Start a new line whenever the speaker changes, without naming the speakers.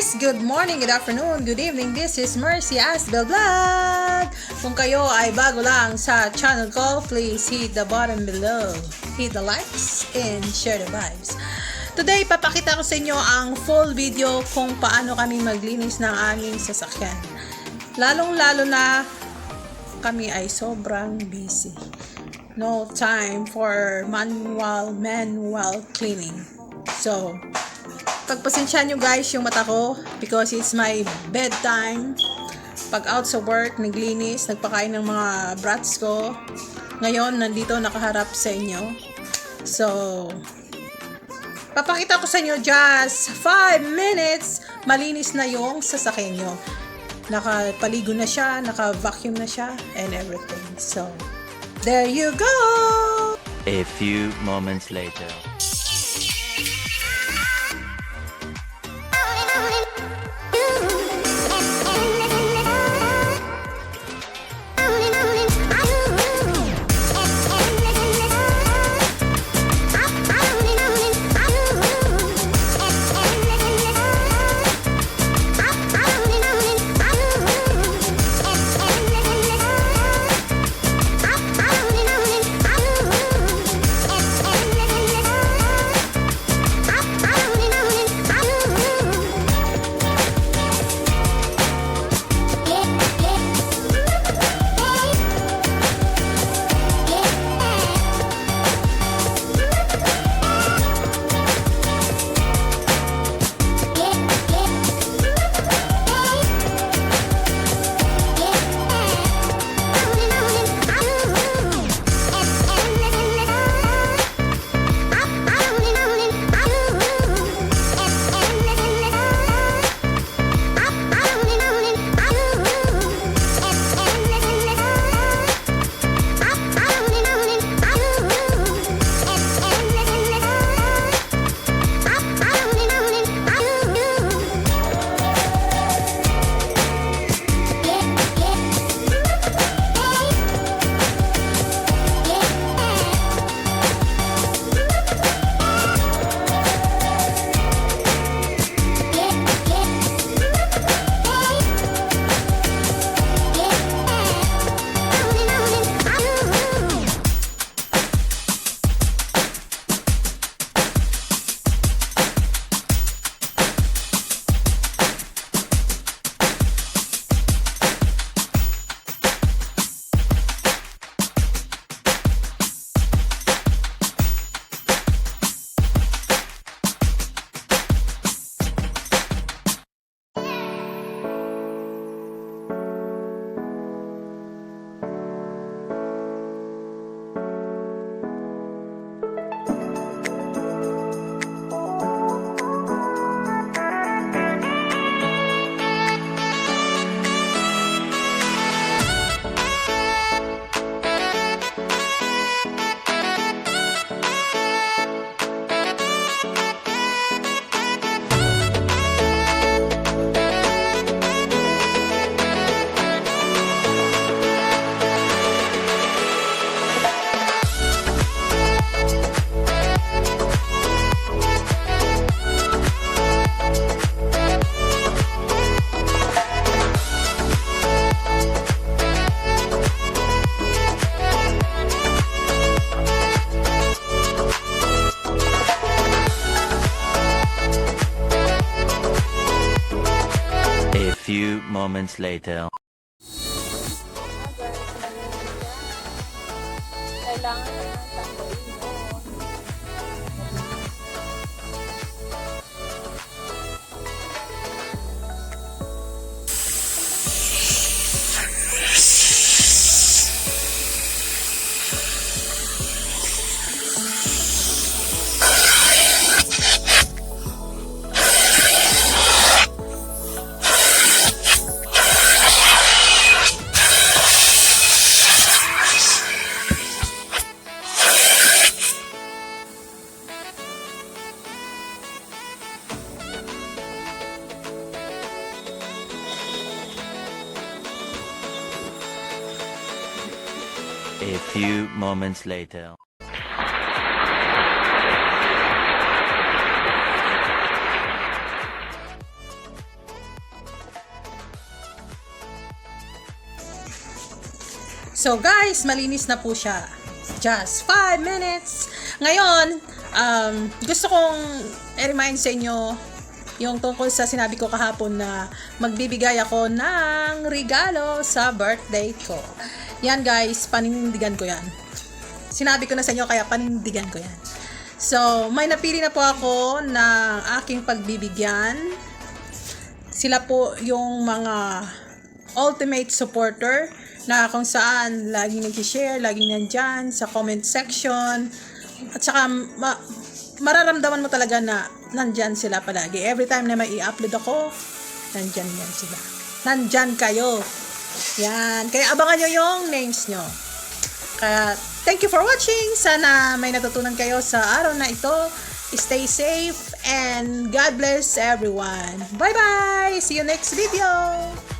guys! Good morning, good afternoon, good evening. This is Mercy as the Vlog. Kung kayo ay bago lang sa channel ko, please hit the button below. Hit the likes and share the vibes. Today, papakita ko sa inyo ang full video kung paano kami maglinis ng aming sasakyan. Lalong-lalo na kami ay sobrang busy. No time for manual cleaning. So, pagpasensyahan nyo guys yung mata ko because it's my bedtime. Pag out sa work, naglinis, nagpakain ng mga brats ko. Ngayon, nandito nakaharap sa inyo. So, papakita ko sa inyo just 5 minutes, malinis na yung sasakyan nyo. Nakapaligo na siya, naka-vacuum na siya, and everything. So, there you go!
A few moments later. A few moments later.
Kailangan na ng tanggalin mo.
A few moments later.
So guys, malinis na po siya. Just 5 minutes. Ngayon, gusto kong i-remind sa inyo yung tungkol sa sinabi ko kahapon na magbibigay ako ng regalo sa birthday ko. Yan guys, panindigan ko yan. Sinabi ko na sa inyo kaya panindigan ko yan. So, may napili na po ako ng aking pagbibigyan. Sila po yung mga ultimate supporter na kung saan laging nag-share, laging nandyan sa comment section. At saka mararamdaman mo talaga na nandyan sila palagi. Every time na may i-upload ako, nandyan yan sila. Nandyan kayo. Yan. Kaya abangan nyo yung names nyo. Kaya thank you for watching. Sana may natutunan kayo sa araw na ito. Stay safe and God bless everyone. Bye-bye! See you next video!